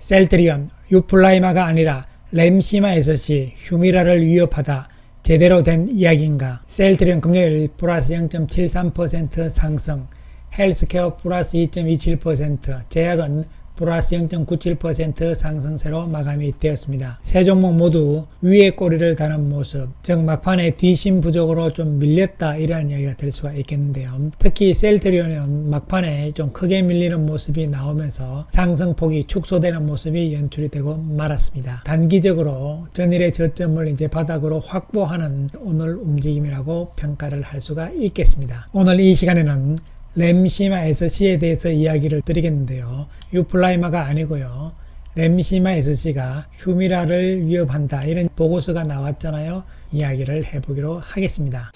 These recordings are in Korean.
셀트리온, 유플라이마가 아니라 램시마에서시 휴미라를 위협하다. 제대로 된 이야기인가? 셀트리온 금요일 플러스 0.73% 상승, 헬스케어 플러스 2.27%, 제약은 플러스 0.97% 상승세로 마감이 되었습니다. 세 종목 모두 위에 꼬리를 다는 모습, 즉 막판에 뒷심 부족으로 좀 밀렸다 이러한 이야기가 될 수가 있겠는데요. 특히 셀트리온은 막판에 좀 크게 밀리는 모습이 나오면서 상승폭이 축소되는 모습이 연출이 되고 말았습니다. 단기적으로 전일의 저점을 이제 바닥으로 확보하는 오늘 움직임이라고 평가를 할 수가 있겠습니다. 오늘 이 시간에는 램시마 SC에 대해서 이야기를 드리겠는데요. 유플라이마가 아니고요. 램시마 SC가 휴미라를 위협한다 이런 보고서가 나왔잖아요. 이야기를 해보기로 하겠습니다.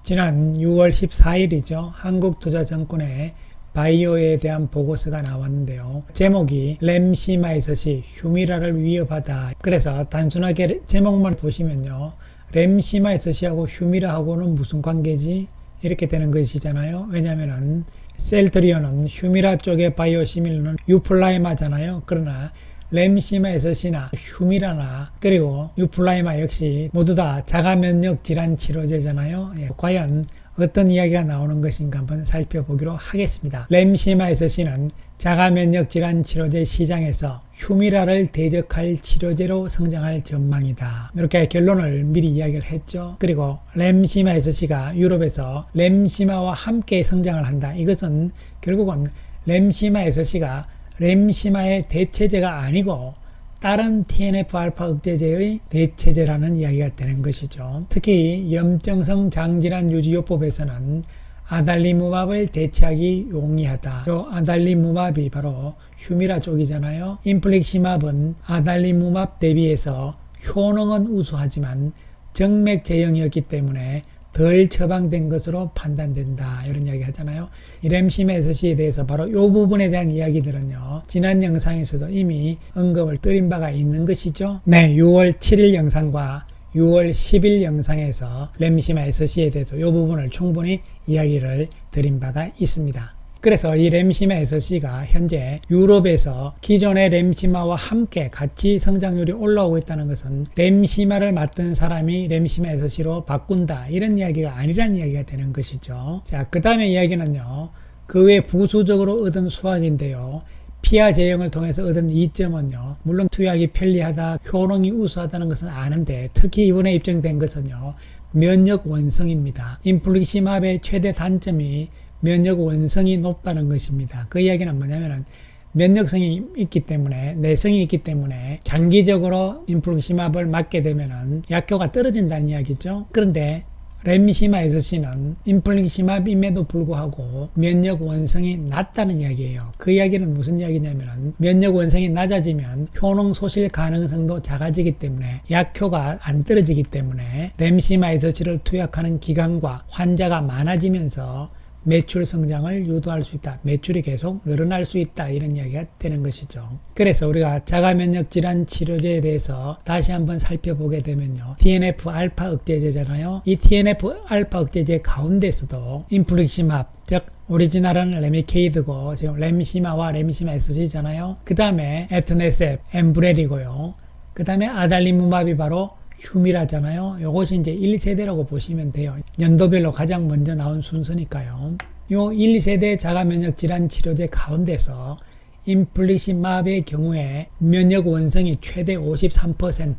지난 6월 14일이죠. 한국투자증권의 바이오에 대한 보고서가 나왔는데요. 제목이 램시마 SC 휴미라를 위협하다. 그래서 단순하게 제목만 보시면요. 램시마 SC하고 휴미라하고는 무슨 관계지? 이렇게 되는 것이잖아요. 왜냐면은 셀트리온은 휴미라 쪽의 바이오 시밀러는 유플라이마잖아요. 그러나 램시마 SC나 휴미라나 그리고 유플라이마 역시 모두 다 자가면역 질환 치료제잖아요. 과연 어떤 이야기가 나오는 것인가 한번 살펴보기로 하겠습니다. 램시마 SC는 자가면역 질환 치료제 시장에서 휴미라를 대적할 치료제로 성장할 전망이다. 이렇게 결론을 미리 이야기를 했죠. 그리고 램시마 SC가 유럽에서 램시마와 함께 성장을 한다. 이것은 결국은 램시마 SC가 램시마의 대체제가 아니고 다른 TNF-알파 억제제의 대체제라는 이야기가 되는 것이죠. 특히 염증성 장질환 유지요법에서는 아달리무맙을 대체하기 용이하다. 요 아달리무맙이 바로 휴미라 쪽이잖아요. 인플릭시맙은 아달리무맙 대비해서 효능은 우수하지만 정맥 제형이었기 때문에 덜 처방된 것으로 판단된다. 이런 이야기 하잖아요. 이 램시마 SC에 대해서 바로 이 부분에 대한 이야기들은요. 지난 영상에서도 이미 언급을 드린 바가 있는 것이죠. 네, 6월 7일 영상과 6월 10일 영상에서 램시마 SC에 대해서 이 부분을 충분히 이야기를 드린 바가 있습니다. 그래서 이 램시마 SC가 현재 유럽에서 기존의 램시마와 함께 같이 성장률이 올라오고 있다는 것은 램시마를 맡은 사람이 램시마 SC로 바꾼다 이런 이야기가 아니란 이야기가 되는 것이죠. 자, 그 다음에 이야기는요. 그 외 부수적으로 얻은 수확인데요. 피하 제형을 통해서 얻은 이점은요. 물론 투약이 편리하다, 효능이 우수하다는 것은 아는데 특히 이번에 입증된 것은요. 면역 원성입니다. 인플릭시맙의 최대 단점이 면역 원성이 높다는 것입니다. 그 이야기는 뭐냐면은 면역성이 있기 때문에 내성이 있기 때문에 장기적으로 인플릭시맙을 맞게 되면은 약효가 떨어진다는 이야기죠. 그런데 램시마 SC는 인플릭시맙임에도 불구하고 면역 원성이 낮다는 이야기예요. 그 이야기는 무슨 이야기냐면 면역 원성이 낮아지면 효능 소실 가능성도 작아지기 때문에 약효가 안 떨어지기 때문에 램시마 SC를 투약하는 기간과 환자가 많아지면서 매출 성장을 유도할 수 있다. 매출이 계속 늘어날 수 있다. 이런 이야기가 되는 것이죠. 그래서 우리가 자가면역 질환 치료제에 대해서 다시 한번 살펴보게 되면요. TNF-알파 억제제잖아요. 이 TNF-알파 억제제 가운데서도 인플릭시맙, 즉 오리지널은 레미케이드고 지금 램시마와 램시마 SC잖아요. 그 다음에 에트네셉, 엠브렐이고요. 그 다음에 아달리무맙이 바로 휴미라잖아요. 요것이 이제 1세대라고 보시면 돼요. 연도별로 가장 먼저 나온 순서니까요. 요 1세대 자가면역 질환 치료제 가운데서 인플릭시맙의 경우에 면역 원성이 최대 53%,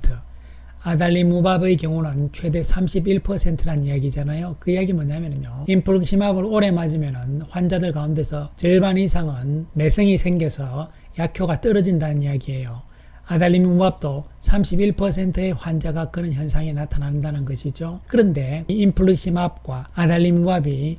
아달리무맙의 경우는 최대 31%라는 이야기잖아요. 그 이야기 뭐냐면요. 인플릭시맙을 오래 맞으면 환자들 가운데서 절반 이상은 내성이 생겨서 약효가 떨어진다는 이야기예요. 아달리무맙도 31%의 환자가 그런 현상이 나타난다는 것이죠. 그런데 이 인플릭시맙과 아달리무맙이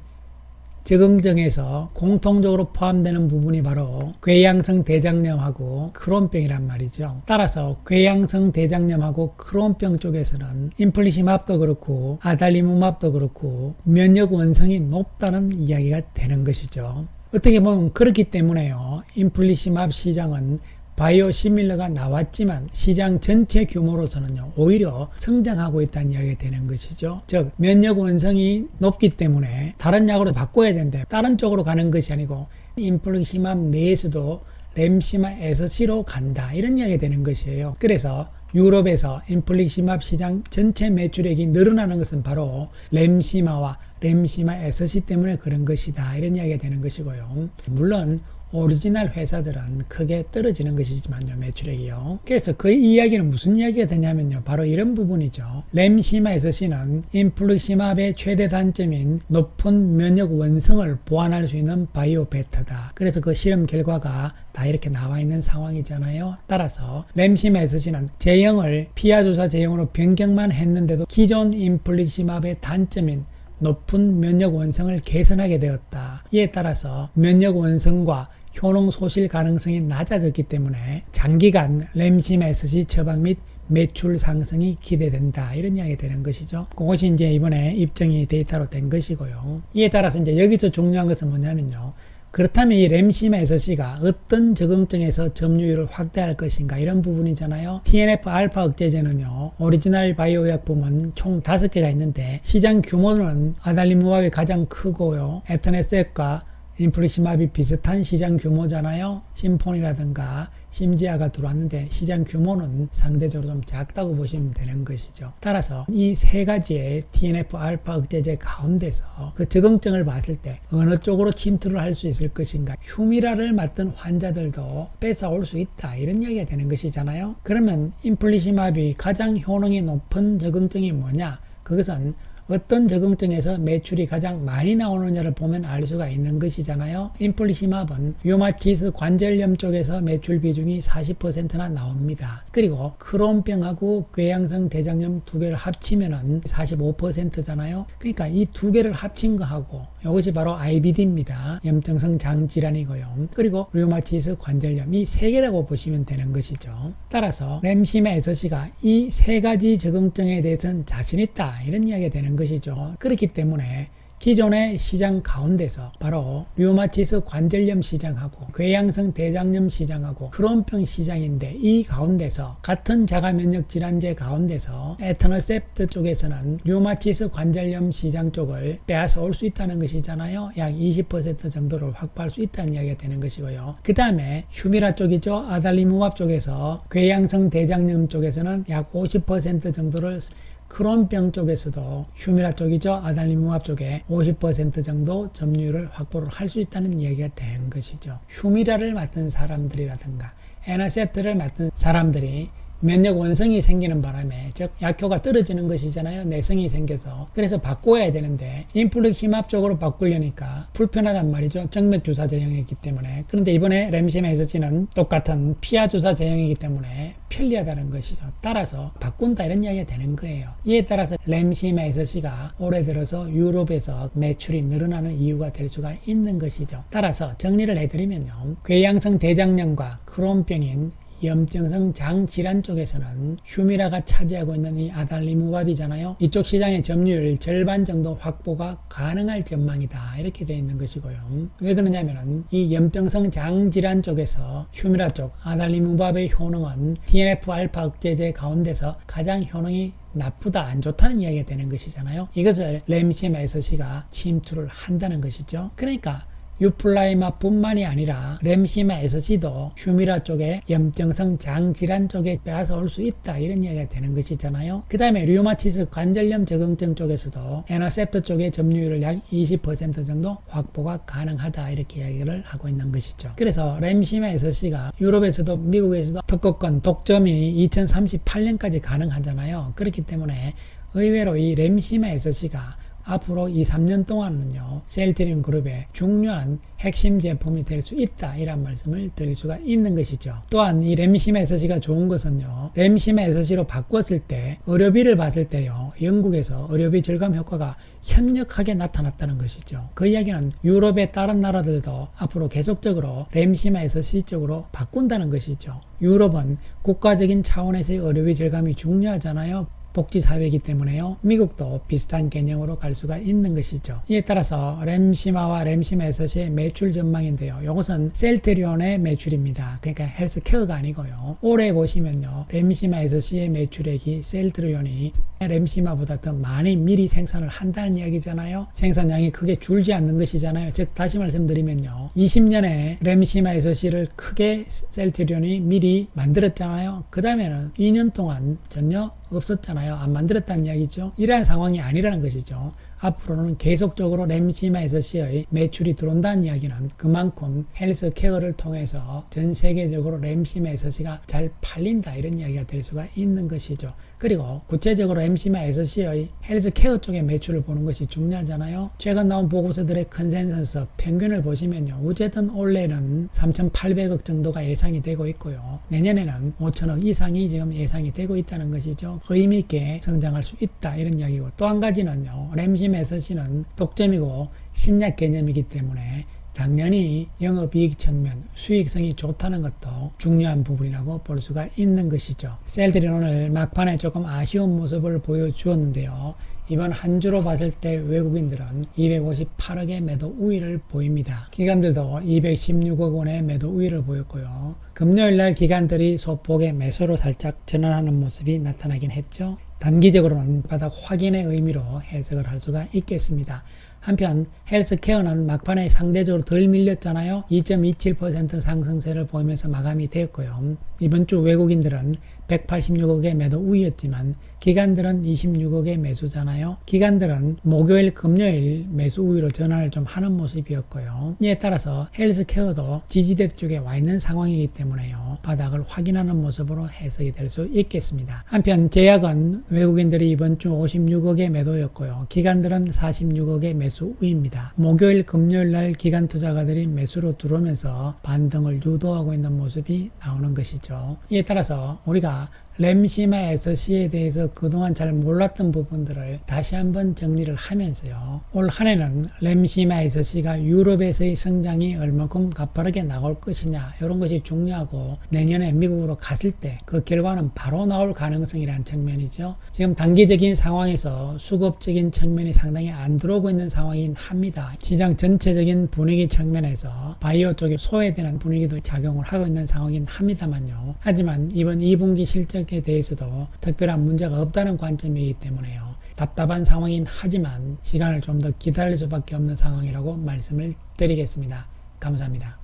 적응증에서 공통적으로 포함되는 부분이 바로 궤양성 대장염하고 크론병이란 말이죠. 따라서 궤양성 대장염하고 크론병 쪽에서는 인플릭시맙도 그렇고 아달리무맙도 그렇고 면역 원성이 높다는 이야기가 되는 것이죠. 어떻게 보면 그렇기 때문에요. 인플릭시맙 시장은 바이오 시밀러가 나왔지만 시장 전체 규모로서는요 오히려 성장하고 있다는 이야기가 되는 것이죠. 즉 면역 원성이 높기 때문에 다른 약으로 바꿔야 되는데 다른 쪽으로 가는 것이 아니고 인플루시맘 내에서도 램시마 SC로 간다 이런 이야기가 되는 것이에요. 그래서 유럽에서 인플루시맘 시장 전체 매출액이 늘어나는 것은 바로 램시마와 램시마 SC 때문에 그런 것이다 이런 이야기가 되는 것이고요. 물론 오리지널 회사들은 크게 떨어지는 것이지만요, 매출액이요. 그래서 그 이야기는 무슨 이야기가 되냐면요, 바로 이런 부분이죠. 램시마 SC는 인플루시맘의 최대 단점인 높은 면역 원성을 보완할 수 있는 바이오 베터다. 그래서 그 실험 결과가 다 이렇게 나와 있는 상황이잖아요. 따라서 램시마 SC는 제형을 피하주사 제형으로 변경만 했는데도 기존 인플루시맘의 단점인 높은 면역 원성을 개선하게 되었다. 이에 따라서 면역 원성과 효능 소실 가능성이 낮아졌기 때문에 장기간 램시마 SC 처방 및 매출 상승이 기대된다. 이런 이야기가 되는 것이죠. 그것이 이제 이번에 입증이 데이터로 된 것이고요. 이에 따라서 이제 여기서 중요한 것은 뭐냐면요. 그렇다면 이 램시마 SC가 어떤 적응증에서 점유율을 확대할 것인가 이런 부분이잖아요. TNF-알파 억제제는요. 오리지널 바이오약품은 총 5개가 있는데 시장 규모는 아달리무밥이 가장 크고요. 에터네셋과 인플루시맘이 비슷한 시장 규모잖아요. 심폰이라든가 심지아가 들어왔는데 시장 규모는 상대적으로 좀 작다고 보시면 되는 것이죠. 따라서 이 세 가지의 TNF-알파 억제제 가운데서 그 적응증을 봤을 때 어느 쪽으로 침투를 할 수 있을 것인가, 휴미라를 맞던 환자들도 뺏어올 수 있다 이런 이야기가 되는 것이잖아요. 그러면 인플루시맘이 가장 효능이 높은 적응증이 뭐냐? 그것은 어떤 적응증에서 매출이 가장 많이 나오느냐를 보면 알 수가 있는 것이잖아요. 인플루시맘은 류마티스 관절염 쪽에서 매출 비중이 40%나 나옵니다. 그리고 크론병하고 궤양성 대장염 두 개를 합치면은 45%잖아요. 그러니까 이 두 개를 합친 거하고 이것이 바로 IBD입니다. 염증성 장질환이고요. 그리고 류마티스 관절염 이 세 개라고 보시면 되는 것이죠. 따라서 램시마 SC가 이 세 가지 적응증에 대해서는 자신 있다 이런 이야기가 되는 것이죠. 그렇기 때문에 기존의 시장 가운데서 바로 류마티스 관절염 시장하고 궤양성 대장염 시장하고 크론병 시장인데 이 가운데서 같은 자가면역 질환제 가운데서 에터너셉트 쪽에서는 류마티스 관절염 시장 쪽을 빼앗아 올 수 있다는 것이잖아요. 약 20% 정도를 확보할 수 있다는 이야기가 되는 것이고요. 그 다음에 휴미라 쪽이죠. 아달리무밥 쪽에서 궤양성 대장염 쪽에서는 약 50% 정도를 크론병 쪽에서도 휴미라 쪽이죠. 아달리무밥 쪽에 50% 정도 점유율을 확보를 할 수 있다는 얘기가 된 것이죠. 휴미라를 맡은 사람들이라든가 에너셉트를 맡은 사람들이 면역 원성이 생기는 바람에 즉 약효가 떨어지는 것이잖아요. 내성이 생겨서. 그래서 바꿔야 되는데 인플루시맘 쪽으로 바꾸려니까 불편하단 말이죠. 정맥 주사 제형이기 때문에. 그런데 이번에 램시마 SC는 똑같은 피하 주사 제형이기 때문에 편리하다는 것이죠. 따라서 바꾼다 이런 이야기가 되는 거예요. 이에 따라서 램시마 SC가 올해 들어서 유럽에서 매출이 늘어나는 이유가 될 수가 있는 것이죠. 따라서 정리를 해드리면요. 궤양성 대장염과 크론병인 염증성 장질환 쪽에서는 휴미라가 차지하고 있는 이 아달리무밥이잖아요. 이쪽 시장의 점유율 절반 정도 확보가 가능할 전망이다. 이렇게 되어 있는 것이고요. 왜 그러냐면은 이 염증성 장질환 쪽에서 휴미라 쪽 아달리무밥의 효능은 TNF-알파 억제제 가운데서 가장 효능이 나쁘다, 안 좋다는 이야기가 되는 것이잖아요. 이것을 램시마 SC가 침투를 한다는 것이죠. 그러니까 유플라이마 뿐만이 아니라 램시마 SC도 휴미라 쪽에 염증성 장질환 쪽에 빼앗아 올 수 있다 이런 이야기가 되는 것이잖아요. 그 다음에 류마티스 관절염 적응증 쪽에서도 에너셉트 쪽의 점유율을 약 20% 정도 확보가 가능하다 이렇게 이야기를 하고 있는 것이죠. 그래서 램시마 SC가 유럽에서도 미국에서도 특허권 독점이 2038년까지 가능하잖아요. 그렇기 때문에 의외로 이 램시마 SC가 앞으로 2-3년 동안은요, 셀트리온 그룹의 중요한 핵심 제품이 될 수 있다 이런 말씀을 드릴 수가 있는 것이죠. 또한 이 램시마 SC가 좋은 것은요, 램시마 SC로 바꿨을 때 의료비를 봤을 때요, 영국에서 의료비 절감 효과가 현역하게 나타났다는 것이죠. 그 이야기는 유럽의 다른 나라들도 앞으로 계속적으로 램시마 SC 쪽으로 바꾼다는 것이죠. 유럽은 국가적인 차원에서의 의료비 절감이 중요하잖아요. 복지사회이기 때문에요. 미국도 비슷한 개념으로 갈 수가 있는 것이죠. 이에 따라서 램시마와 램시마 에서시의 매출 전망인데요. 이것은 셀트리온의 매출입니다. 그러니까 헬스케어가 아니고요. 올해 보시면요. 램시마 에서시의 매출액이 셀트리온이 램시마보다 더 많이 미리 생산을 한다는 이야기잖아요. 생산량이 크게 줄지 않는 것이잖아요. 즉 다시 말씀드리면요. 20년에 램시마 에서시를 크게 셀트리온이 미리 만들었잖아요. 그 다음에는 2년 동안 전혀 없었잖아요. 안 만들었다는 이야기죠. 이러한 상황이 아니라는 것이죠. 앞으로는 계속적으로 램시마 에서시의 매출이 들어온다는 이야기는 그만큼 헬스케어를 통해서 전 세계적으로 램시마 에서시가 잘 팔린다 이런 이야기가 될 수가 있는 것이죠. 그리고 구체적으로 램시마 에서시의 헬스케어 쪽의 매출을 보는 것이 중요하잖아요. 최근 나온 보고서들의 컨센서스 평균을 보시면요. 어쨌든 올해는 3,800억 정도가 예상이 되고 있고요. 내년에는 5천억 이상이 지금 예상이 되고 있다는 것이죠. 의미 있게 성장할 수 있다 이런 이야기고, 또 한 가지는요. 램시마 에서시는 독점이고 신약 개념이기 때문에 당연히 영업이익 측면, 수익성이 좋다는 것도 중요한 부분이라고 볼 수가 있는 것이죠. 셀들이 오늘 막판에 조금 아쉬운 모습을 보여주었는데요. 이번 한 주로 봤을 때 외국인들은 258억의 매도 우위를 보입니다. 기관들도 216억 원의 매도 우위를 보였고요. 금요일날 기관들이 소폭의 매수로 살짝 전환하는 모습이 나타나긴 했죠. 단기적으로는 바닥 확인의 의미로 해석을 할 수가 있겠습니다. 한편 헬스케어는 막판에 상대적으로 덜 밀렸잖아요. 2.27% 상승세를 보이면서 마감이 되었고요. 이번 주 외국인들은 186억의 매도 우위였지만 기관들은 26억의 매수잖아요. 기관들은 목요일 금요일 매수 우위로 전환을 좀 하는 모습이었고요. 이에 따라서 헬스케어도 지지대 쪽에 와 있는 상황이기 때문에요. 바닥을 확인하는 모습으로 해석이 될 수 있겠습니다. 한편 제약은 외국인들이 이번 주 56억의 매도였고요. 기관들은 46억의 매수 우위입니다. 목요일 금요일 날 기관 투자가들이 매수로 들어오면서 반등을 유도하고 있는 모습이 나오는 것이죠. 이에 따라서 우리가 램시마 에서시에 대해서 그동안 잘 몰랐던 부분들을 다시 한번 정리를 하면서요. 올 한 해는 램시마 에서시가 유럽에서의 성장이 얼만큼 가파르게 나올 것이냐 이런 것이 중요하고, 내년에 미국으로 갔을 때 그 결과는 바로 나올 가능성이라는 측면이죠. 지금 단기적인 상황에서 수급적인 측면이 상당히 안 들어오고 있는 상황이긴 합니다. 시장 전체적인 분위기 측면에서 바이오 쪽에 소외되는 분위기도 작용을 하고 있는 상황이긴 합니다만요. 하지만 이번 2분기 실적에 대해서도 특별한 문제가 없다는 관점이기 때문에요. 답답한 상황이긴 하지만 시간을 좀 더 기다릴 수밖에 없는 상황이라고 말씀을 드리겠습니다. 감사합니다.